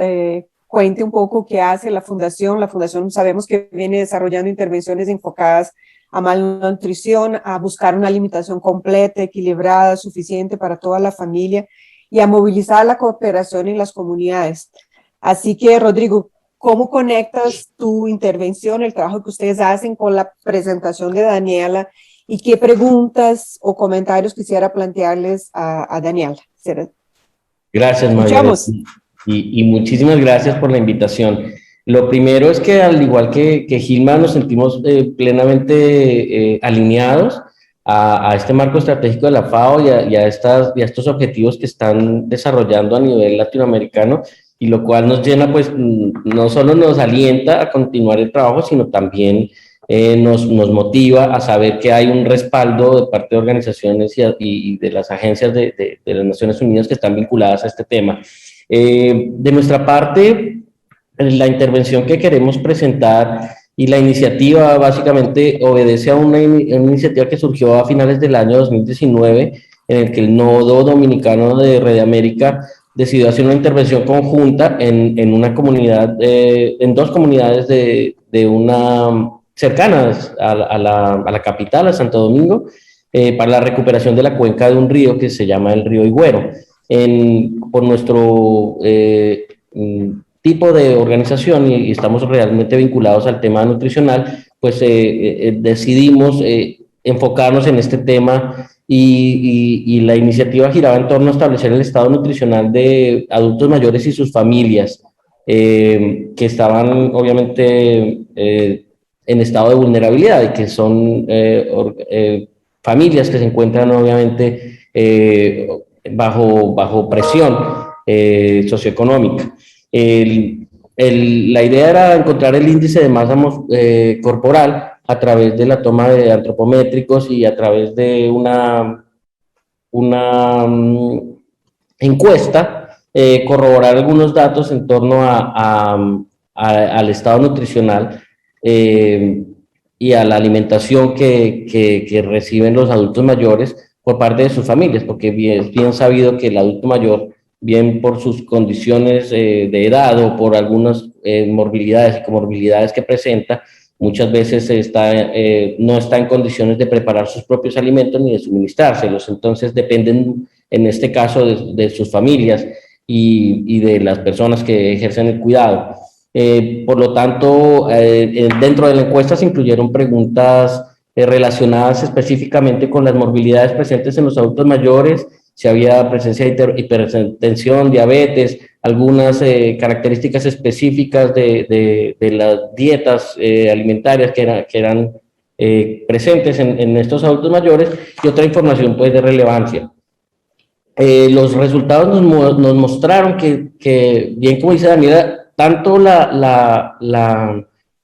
cuente un poco qué hace la Fundación. La Fundación sabemos que viene desarrollando intervenciones enfocadas a malnutrición, a buscar una alimentación completa, equilibrada, suficiente para toda la familia y a movilizar la cooperación en las comunidades. Así que, Rodrigo, ¿cómo conectas tu intervención, el trabajo que ustedes hacen con la presentación de Daniela y qué preguntas o comentarios quisiera plantearles a Daniela? Gracias, Margaret, y muchísimas gracias por la invitación. Lo primero es que, al igual que Gilma, nos sentimos plenamente alineados a este marco estratégico de la FAO y a estos objetivos que están desarrollando a nivel latinoamericano, y lo cual nos llena, pues, no solo nos alienta a continuar el trabajo, sino también nos motiva a saber que hay un respaldo de parte de organizaciones y de las agencias de las Naciones Unidas que están vinculadas a este tema. De nuestra parte, la intervención que queremos presentar y la iniciativa básicamente obedece a una iniciativa que surgió a finales del año 2019, en el que el Nodo Dominicano de Red América decidió hacer una intervención conjunta en una comunidad, en dos comunidades cercanas a la capital, a Santo Domingo, para la recuperación de la cuenca de un río que se llama el río Higüero. Por nuestro tipo de organización, y estamos realmente vinculados al tema nutricional, pues decidimos enfocarnos en este tema, y la iniciativa giraba en torno a establecer el estado nutricional de adultos mayores y sus familias, que estaban obviamente en estado de vulnerabilidad y que son familias que se encuentran obviamente bajo presión socioeconómica. La idea era encontrar el índice de masa corporal a través de la toma de antropométricos y a través de una encuesta, corroborar algunos datos en torno al estado nutricional y a la alimentación que reciben los adultos mayores por parte de sus familias, porque es bien sabido que el adulto mayor, bien por sus condiciones de edad o por algunas morbilidades y comorbilidades que presenta, muchas veces no está en condiciones de preparar sus propios alimentos ni de suministrárselos. Entonces dependen, en este caso, de sus familias y de las personas que ejercen el cuidado. Por lo tanto, dentro de la encuesta se incluyeron preguntas relacionadas específicamente con las morbilidades presentes en los adultos mayores si había presencia de hipertensión, diabetes, algunas características específicas de las dietas alimentarias que eran presentes en estos adultos mayores, y otra información pues de relevancia. Los resultados nos mostraron que, bien como dice Daniela, tanto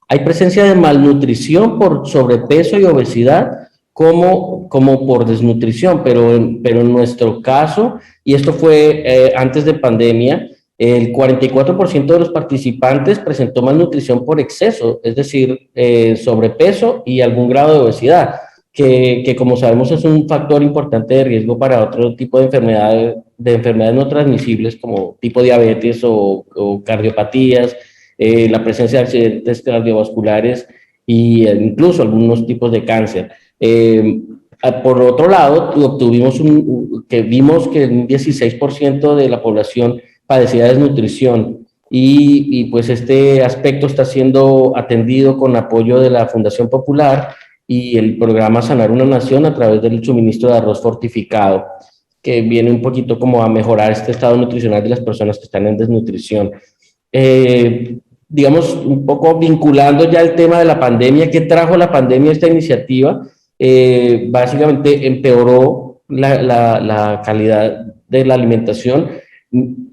hay presencia de malnutrición por sobrepeso y obesidad como por desnutrición, pero en nuestro caso, y esto fue antes de pandemia, el 44% de los participantes presentó malnutrición por exceso, es decir, sobrepeso y algún grado de obesidad, que como sabemos es un factor importante de riesgo para otro tipo de enfermedades no transmisibles como tipo diabetes o cardiopatías, la presencia de accidentes cardiovasculares e incluso algunos tipos de cáncer. Por otro lado, vimos que un 16% de la población padecía de desnutrición y pues este aspecto está siendo atendido con apoyo de la Fundación Popular y el programa Sanar una Nación a través del suministro de arroz fortificado, que viene un poquito como a mejorar este estado nutricional de las personas que están en desnutrición. Digamos, un poco vinculando ya el tema de la pandemia, ¿qué trajo la pandemia a esta iniciativa? Básicamente empeoró la calidad de la alimentación,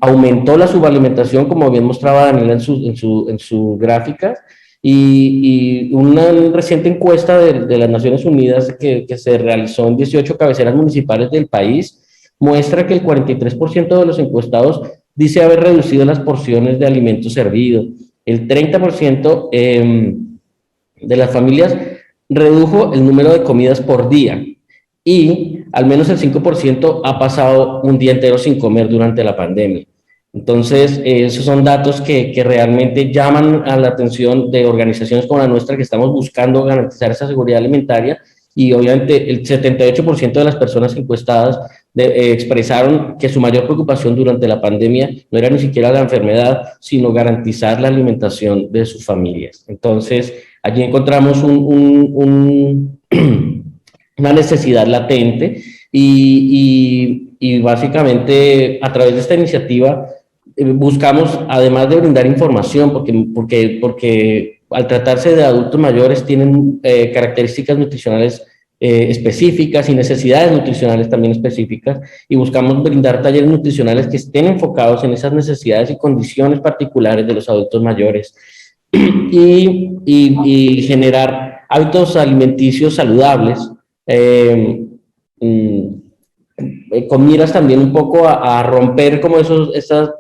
aumentó la subalimentación, como bien mostraba Daniela en su gráfica, y una reciente encuesta de las Naciones Unidas que se realizó en 18 cabeceras municipales del país muestra que el 43% de los encuestados dice haber reducido las porciones de alimentos servidos. El 30% de las familias redujo el número de comidas por día y al menos el 5% ha pasado un día entero sin comer durante la pandemia. Entonces, esos son datos que realmente llaman a la atención de organizaciones como la nuestra que estamos buscando garantizar esa seguridad alimentaria, y obviamente el 78% de las personas encuestadas expresaron que su mayor preocupación durante la pandemia no era ni siquiera la enfermedad, sino garantizar la alimentación de sus familias. Entonces, allí encontramos una necesidad latente y básicamente a través de esta iniciativa buscamos, además de brindar información, porque al tratarse de adultos mayores tienen características nutricionales específicas y necesidades nutricionales también específicas, y buscamos brindar talleres nutricionales que estén enfocados en esas necesidades y condiciones particulares de los adultos mayores y generar hábitos alimenticios saludables, con miras también un poco a romper como esas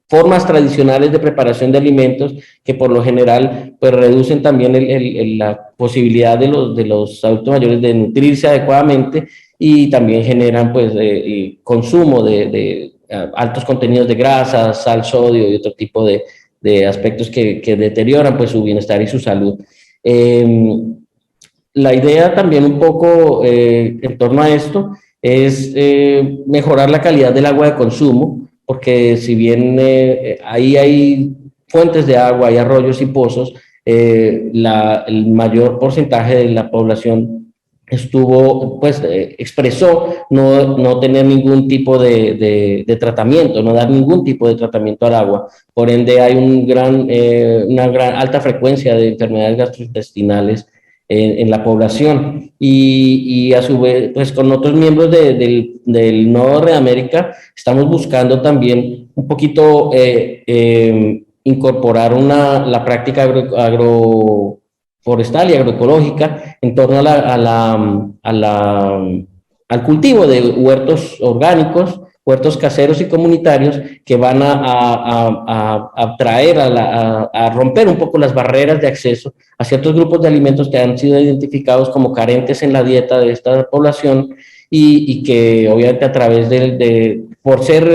formas tradicionales de preparación de alimentos que por lo general pues reducen también la posibilidad de los adultos mayores de nutrirse adecuadamente, y también generan pues consumo de altos contenidos de grasa, sal, sodio y otro tipo de aspectos que deterioran pues su bienestar y su salud. La idea también un poco en torno a esto es mejorar la calidad del agua de consumo, porque si bien ahí hay fuentes de agua, hay arroyos y pozos, el mayor porcentaje de la población expresó no tener ningún tipo de tratamiento, no dar ningún tipo de tratamiento al agua. Por ende hay una gran alta frecuencia de enfermedades gastrointestinales en la población, y a su vez pues con otros miembros del Nodo Red América estamos buscando también un poquito incorporar la práctica agroforestal y agroecológica en torno al cultivo de huertos orgánicos, huertos caseros y comunitarios que van a traer, a romper un poco las barreras de acceso a ciertos grupos de alimentos que han sido identificados como carentes en la dieta de esta población, y que obviamente a través por ser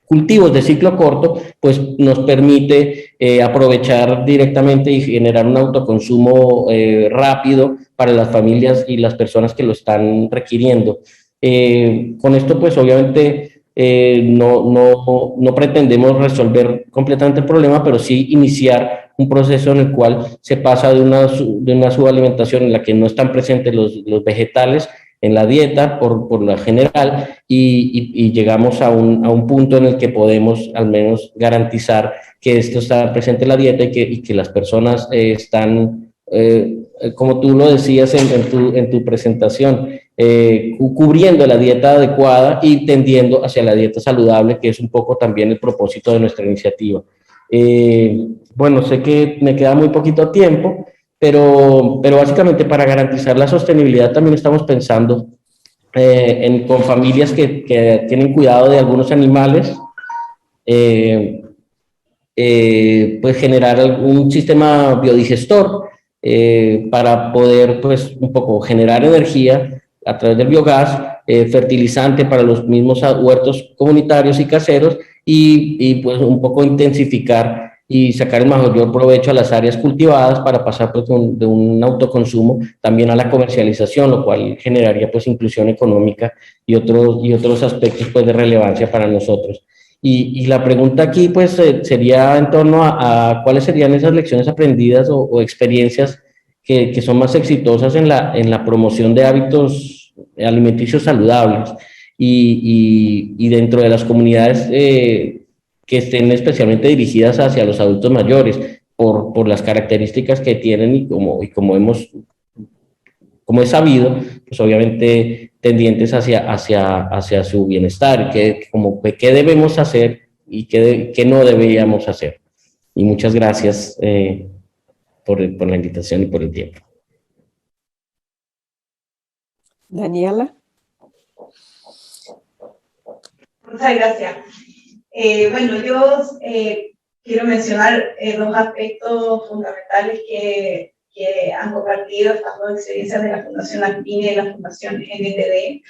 cultivos de ciclo corto, pues nos permite aprovechar directamente y generar un autoconsumo rápido para las familias y las personas que lo están requiriendo. Con esto pues obviamente no pretendemos resolver completamente el problema, pero sí iniciar un proceso en el cual se pasa de una subalimentación en la que no están presentes los vegetales la dieta por la general y llegamos a un punto en el que podemos al menos garantizar que esto está presente en la dieta y que las personas están, como tú lo decías en tu presentación, cubriendo la dieta adecuada y tendiendo hacia la dieta saludable, que es un poco también el propósito de nuestra iniciativa. Bueno, sé que me queda muy poquito tiempo, pero básicamente para garantizar la sostenibilidad también estamos pensando con familias que tienen cuidado de algunos animales, pues generar algún sistema biodigestor para poder pues un poco generar energía a través del biogás, fertilizante para los mismos huertos comunitarios y caseros y pues un poco intensificar y sacar el mayor provecho a las áreas cultivadas para pasar pues, de un autoconsumo también a la comercialización, lo cual generaría pues inclusión económica y otros aspectos pues de relevancia para nosotros. Y la pregunta aquí pues sería en torno a cuáles serían esas lecciones aprendidas o experiencias que son más exitosas en la promoción de hábitos alimenticios saludables y dentro de las comunidades que estén especialmente dirigidas hacia los adultos mayores por las características que tienen y como es sabido, pues obviamente tendientes hacia su bienestar, qué debemos hacer y qué no deberíamos hacer. Y muchas gracias por la invitación y por el tiempo. Daniela. Muchas gracias. Bueno, yo quiero mencionar dos aspectos fundamentales que han compartido estas dos experiencias de la Fundación Alpina y la Fundación NTD.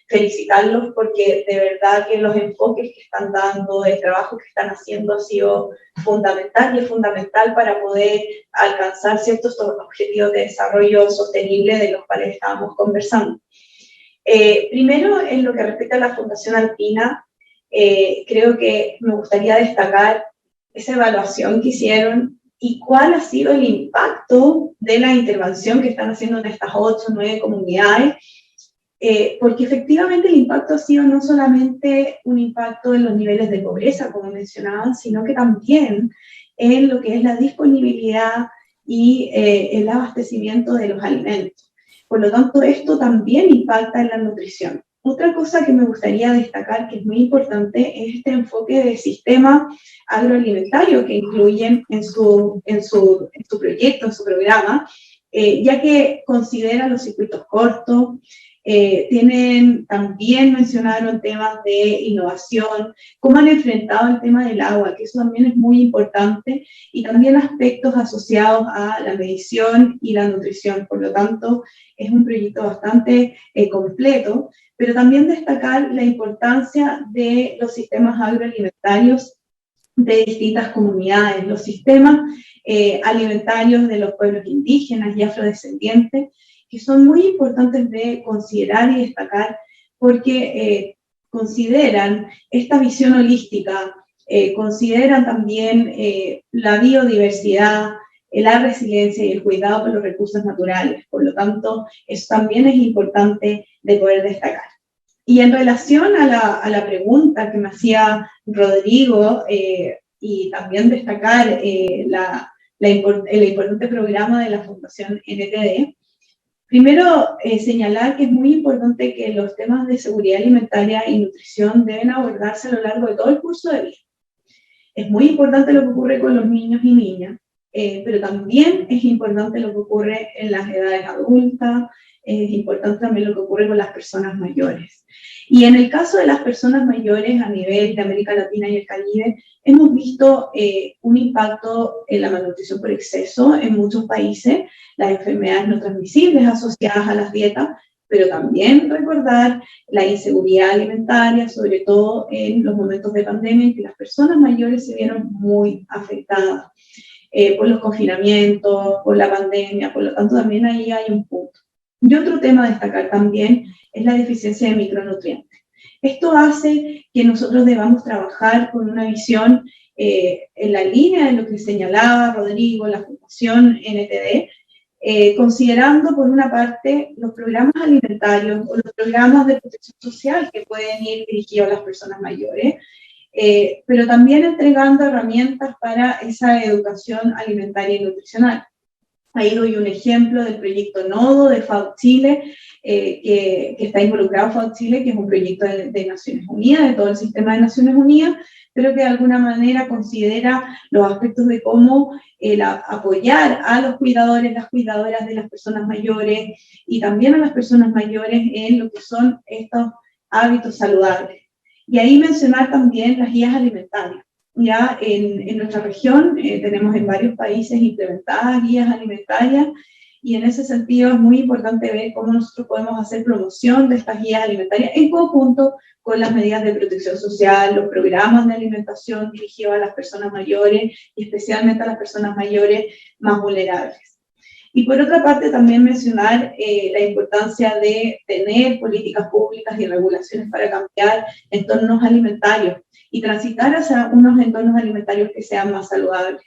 Felicitarlos porque de verdad que los enfoques que están dando, el trabajo que están haciendo ha sido fundamental y es fundamental para poder alcanzar ciertos objetivos de desarrollo sostenible de los cuales estábamos conversando. Primero, en lo que respecta a la Fundación Alpina, creo que me gustaría destacar esa evaluación que hicieron y cuál ha sido el impacto de la intervención que están haciendo en estas 8 o 9 comunidades, porque efectivamente el impacto ha sido no solamente un impacto en los niveles de pobreza, como mencionaban, sino que también en lo que es la disponibilidad y el abastecimiento de los alimentos. Por lo tanto, esto también impacta en la nutrición. Otra cosa que me gustaría destacar, que es muy importante, es este enfoque de sistema agroalimentario que incluyen en su proyecto, en su programa, ya que consideran los circuitos cortos, también mencionaron temas de innovación, cómo han enfrentado el tema del agua, que eso también es muy importante, y también aspectos asociados a la medición y la nutrición. Por lo tanto, es un proyecto bastante completo, pero también destacar la importancia de los sistemas agroalimentarios de distintas comunidades, los sistemas alimentarios de los pueblos indígenas y afrodescendientes, que son muy importantes de considerar y destacar porque consideran esta visión holística, consideran también la biodiversidad, la resiliencia y el cuidado por los recursos naturales. Por lo tanto, eso también es importante de poder destacar. Y en relación a la pregunta que me hacía Rodrigo, y también destacar el importante programa de la Fundación NTD, primero, señalar que es muy importante que los temas de seguridad alimentaria y nutrición deben abordarse a lo largo de todo el curso de vida. Es muy importante lo que ocurre con los niños y niñas, pero también es importante lo que ocurre en las edades adultas, es importante también lo que ocurre con las personas mayores. Y en el caso de las personas mayores a nivel de América Latina y el Caribe, hemos visto un impacto en la malnutrición por exceso en muchos países, las enfermedades no transmisibles asociadas a las dietas, pero también recordar la inseguridad alimentaria, sobre todo en los momentos de pandemia en que las personas mayores se vieron muy afectadas por los confinamientos, por la pandemia. Por lo tanto también ahí hay un punto. Y otro tema a destacar también es la deficiencia de micronutrientes. Esto hace que nosotros debamos trabajar con una visión en la línea de lo que señalaba Rodrigo, la Fundación NTD, considerando por una parte los programas alimentarios o los programas de protección social que pueden ir dirigidos a las personas mayores, pero también entregando herramientas para esa educación alimentaria y nutricional. Ahí doy un ejemplo del proyecto Nodo de FAO Chile, que está involucrado FAO Chile, que es un proyecto de Naciones Unidas, de todo el sistema de Naciones Unidas, pero que de alguna manera considera los aspectos de cómo apoyar a los cuidadores, las cuidadoras de las personas mayores y también a las personas mayores en lo que son estos hábitos saludables. Y ahí mencionar también las guías alimentarias. Ya en nuestra región tenemos en varios países implementadas guías alimentarias y en ese sentido es muy importante ver cómo nosotros podemos hacer promoción de estas guías alimentarias en conjunto con las medidas de protección social, los programas de alimentación dirigidos a las personas mayores y especialmente a las personas mayores más vulnerables. Y por otra parte también mencionar la importancia de tener políticas públicas y regulaciones para cambiar entornos alimentarios y transitar hacia unos entornos alimentarios que sean más saludables.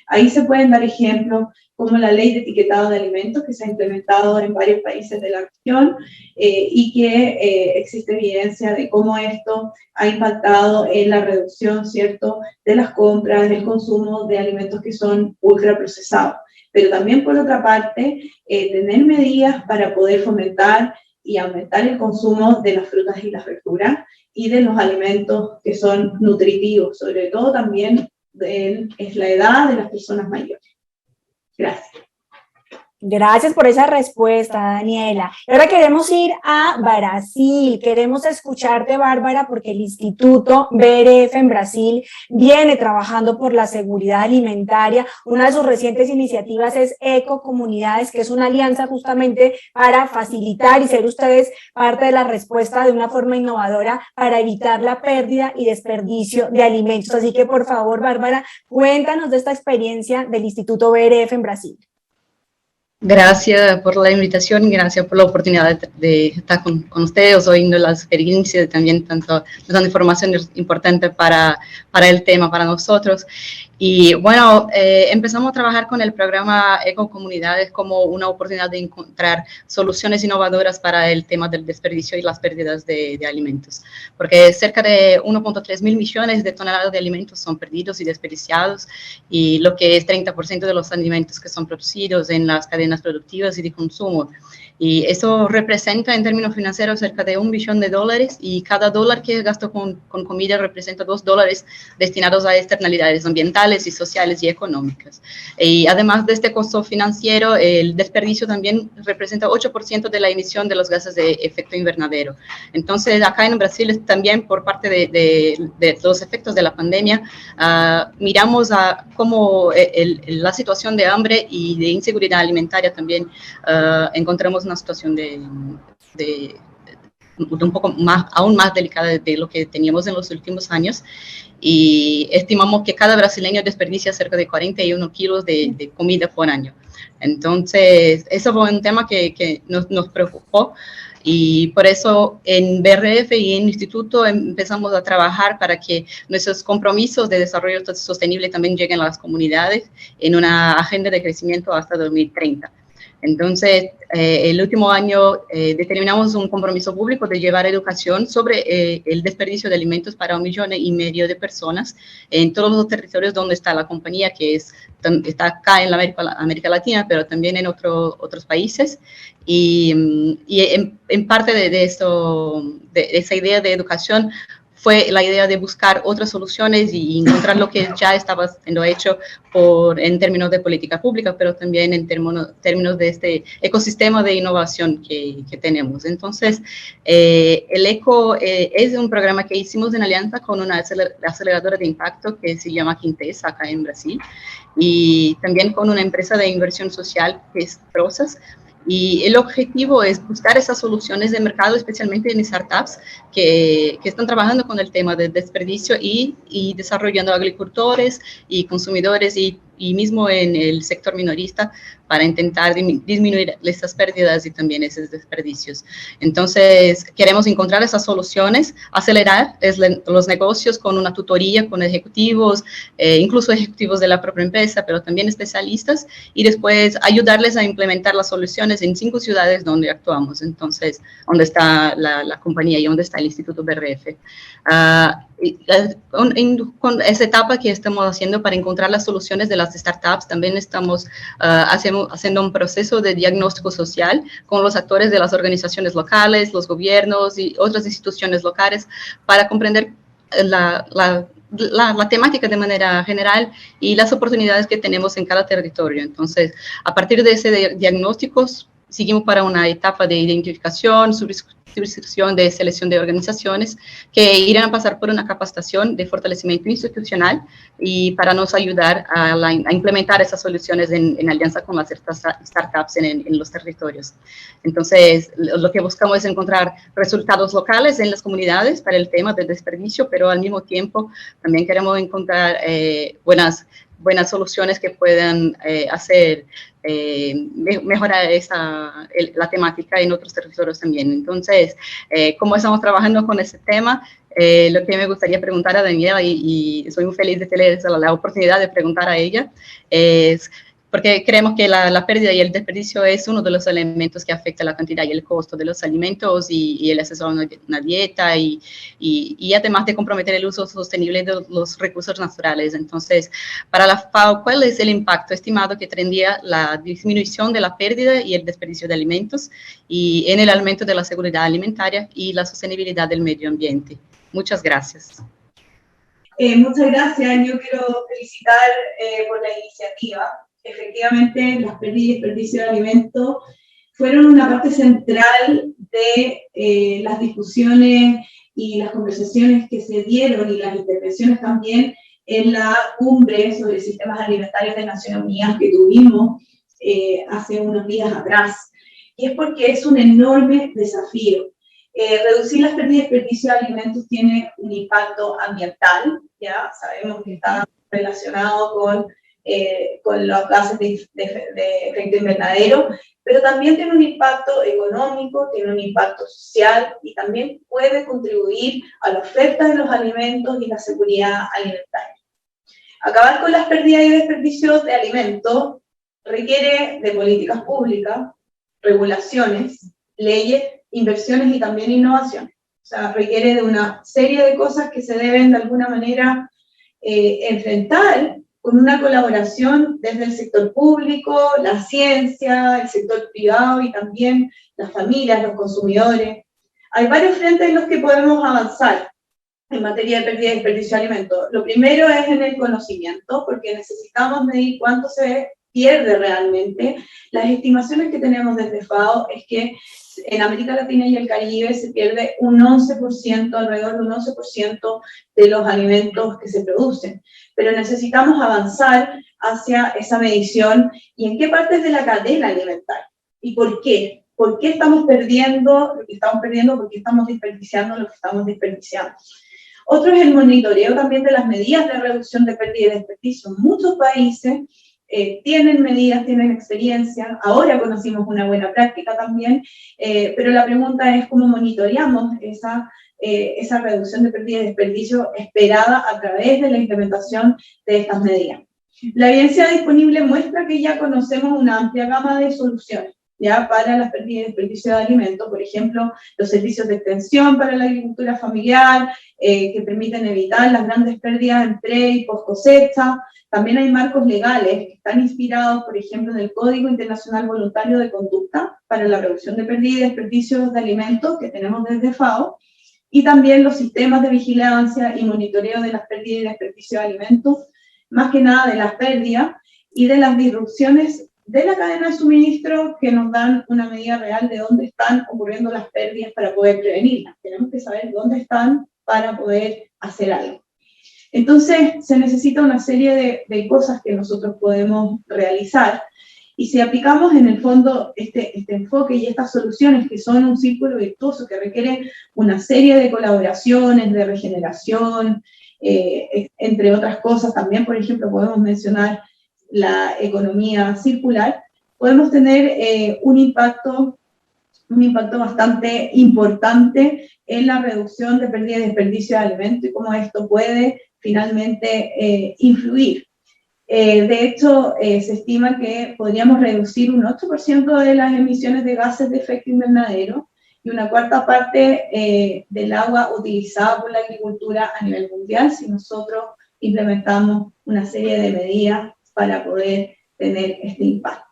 Ahí se pueden dar ejemplos como la ley de etiquetado de alimentos que se ha implementado en varios países de la región y que existe evidencia de cómo esto ha impactado en la reducción, ¿cierto?, de las compras, del consumo de alimentos que son ultraprocesados. Pero también, por otra parte, tener medidas para poder fomentar y aumentar el consumo de las frutas y las verduras y de los alimentos que son nutritivos, sobre todo también es la edad de las personas mayores. Gracias. Gracias por esa respuesta, Daniela. Ahora queremos ir a Brasil, queremos escucharte, Bárbara, porque el Instituto BRF en Brasil viene trabajando por la seguridad alimentaria. Una de sus recientes iniciativas es Ecocomunidades, que es una alianza justamente para facilitar y ser ustedes parte de la respuesta de una forma innovadora para evitar la pérdida y desperdicio de alimentos. Así que, por favor, Bárbara, cuéntanos de esta experiencia del Instituto BRF en Brasil. Gracias por la invitación y gracias por la oportunidad de estar con ustedes, oyendo las experiencias, también dando información importante para el tema, para nosotros. Y bueno, empezamos a trabajar con el programa Ecocomunidades como una oportunidad de encontrar soluciones innovadoras para el tema del desperdicio y las pérdidas de alimentos, porque cerca de 1.3 mil millones de toneladas de alimentos son perdidos y desperdiciados, y lo que es 30% de los alimentos que son producidos en las cadenas productivas y de consumo. Y eso representa en términos financieros cerca de $1 billón, y cada dólar que gasto con comida representa $2 destinados a externalidades ambientales y sociales y económicas. Y además de este costo financiero, el desperdicio también representa 8% de la emisión de los gases de efecto invernadero. Entonces, acá en Brasil también, por parte de los efectos de la pandemia, miramos a cómo la situación de hambre y de inseguridad alimentaria también encontramos una situación de un poco más, aún más delicada de lo que teníamos en los últimos años, y estimamos que cada brasileño desperdicia cerca de 41 kilos de comida por año. Entonces, eso fue un tema que nos preocupó, y por eso en BRF y en el Instituto empezamos a trabajar para que nuestros compromisos de desarrollo sostenible también lleguen a las comunidades en una agenda de crecimiento hasta 2030. Entonces, el último año determinamos un compromiso público de llevar educación sobre el desperdicio de alimentos para 1,5 millones de personas en todos los territorios donde está la compañía, que está acá en la América Latina, pero también en otros países. Y en parte de esa idea de educación fue la idea de buscar otras soluciones y encontrar lo que ya estaba siendo hecho en términos de política pública, pero también en términos de este ecosistema de innovación que tenemos. Entonces, el ECO es un programa que hicimos en alianza con una aceleradora de impacto que se llama Quintes, acá en Brasil, y también con una empresa de inversión social que es Proces. Y el objetivo es buscar esas soluciones de mercado, especialmente en startups que están trabajando con el tema del desperdicio y desarrollando agricultores y consumidores y y mismo en el sector minorista para intentar disminuir estas pérdidas y también esos desperdicios. Entonces, queremos encontrar esas soluciones, acelerar los negocios con una tutoría con ejecutivos, incluso ejecutivos de la propia empresa, pero también especialistas, y después ayudarles a implementar las soluciones en 5 ciudades donde actuamos, entonces, donde está la compañía y donde está el Instituto BRF. Con esa etapa que estamos haciendo para encontrar las soluciones de las startups, también estamos haciendo un proceso de diagnóstico social con los actores de las organizaciones locales, los gobiernos y otras instituciones locales para comprender la temática de manera general y las oportunidades que tenemos en cada territorio. Entonces, a partir de ese diagnóstico, seguimos para una etapa de identificación, subscripción de selección de organizaciones que irán a pasar por una capacitación de fortalecimiento institucional y para nos ayudar a implementar esas soluciones en alianza con las startups en los territorios. Entonces, lo que buscamos es encontrar resultados locales en las comunidades para el tema del desperdicio, pero al mismo tiempo también queremos encontrar buenas soluciones que puedan hacer mejorar la temática en otros territorios también. Entonces, ¿cómo estamos trabajando con ese tema? Lo que me gustaría preguntar a Daniela, y soy muy feliz de tener la oportunidad de preguntar a ella, es porque creemos que la pérdida y el desperdicio es uno de los elementos que afecta la cantidad y el costo de los alimentos y el acceso a una dieta y además de comprometer el uso sostenible de los recursos naturales. Entonces, para la FAO, ¿cuál es el impacto estimado que tendría la disminución de la pérdida y el desperdicio de alimentos y en el aumento de la seguridad alimentaria y la sostenibilidad del medio ambiente? Muchas gracias. Muchas gracias. Yo quiero felicitar por la iniciativa. Efectivamente, las pérdidas y desperdicio de alimentos fueron una parte central de las discusiones y las conversaciones que se dieron y las intervenciones también en la cumbre sobre sistemas alimentarios de Naciones Unidas que tuvimos hace unos días atrás. Y es porque es un enorme desafío. Reducir las pérdidas y desperdicio de alimentos tiene un impacto ambiental, ya sabemos que está relacionado con los gases de efecto invernadero, pero también tiene un impacto económico, tiene un impacto social y también puede contribuir a la oferta de los alimentos y la seguridad alimentaria. Acabar con las pérdidas y desperdicios de alimentos requiere de políticas públicas, regulaciones, leyes, inversiones y también innovación. O sea, requiere de una serie de cosas que se deben de alguna manera enfrentar con una colaboración desde el sector público, la ciencia, el sector privado y también las familias, los consumidores. Hay varios frentes en los que podemos avanzar en materia de pérdida y desperdicio de alimentos. Lo primero es en el conocimiento, porque necesitamos medir cuánto se pierde realmente. Las estimaciones que tenemos desde FAO es que en América Latina y el Caribe se pierde un 11%, alrededor de un 11% de los alimentos que se producen. Pero necesitamos avanzar hacia esa medición y en qué partes de la cadena alimentaria y por qué. ¿Por qué estamos perdiendo lo que estamos perdiendo? ¿Por qué estamos desperdiciando lo que estamos desperdiciando? Otro es el monitoreo también de las medidas de reducción de pérdida y desperdicio. Muchos países tienen medidas, tienen experiencia, ahora conocimos una buena práctica también, pero la pregunta es cómo monitoreamos esa reducción de pérdida y desperdicio esperada a través de la implementación de estas medidas. La evidencia disponible muestra que ya conocemos una amplia gama de soluciones ya para las pérdidas y desperdicio de alimentos, por ejemplo, los servicios de extensión para la agricultura familiar, que permiten evitar las grandes pérdidas en pre y post cosecha. También hay marcos legales que están inspirados, por ejemplo, en el Código Internacional Voluntario de Conducta para la reducción de pérdida y desperdicio de alimentos que tenemos desde FAO, y también los sistemas de vigilancia y monitoreo de las pérdidas y desperdicio de alimentos, más que nada de las pérdidas y de las disrupciones de la cadena de suministro que nos dan una medida real de dónde están ocurriendo las pérdidas para poder prevenirlas. Tenemos que saber dónde están para poder hacer algo. Entonces, se necesita una serie de cosas que nosotros podemos realizar, y si aplicamos en el fondo este enfoque y estas soluciones que son un círculo virtuoso que requieren una serie de colaboraciones, de regeneración, entre otras cosas, también, por ejemplo, podemos mencionar la economía circular, podemos tener un impacto bastante importante en la reducción de pérdida y desperdicio de alimentos y cómo esto puede finalmente influir. De hecho, se estima que podríamos reducir un 8% de las emisiones de gases de efecto invernadero y una cuarta parte del agua utilizada por la agricultura a nivel mundial si nosotros implementamos una serie de medidas para poder tener este impacto.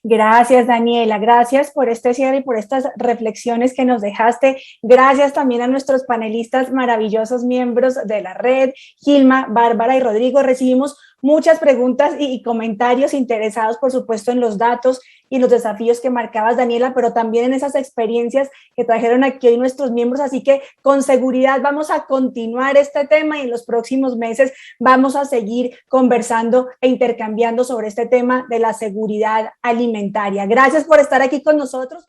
Gracias, Daniela. Gracias por este cierre y por estas reflexiones que nos dejaste. Gracias también a nuestros panelistas maravillosos, miembros de la red, Gilma, Bárbara y Rodrigo. Recibimos muchas preguntas y comentarios interesados, por supuesto, en los datos y los desafíos que marcabas, Daniela, pero también en esas experiencias que trajeron aquí hoy nuestros miembros. Así que con seguridad vamos a continuar este tema y en los próximos meses vamos a seguir conversando e intercambiando sobre este tema de la seguridad alimentaria. Gracias por estar aquí con nosotros.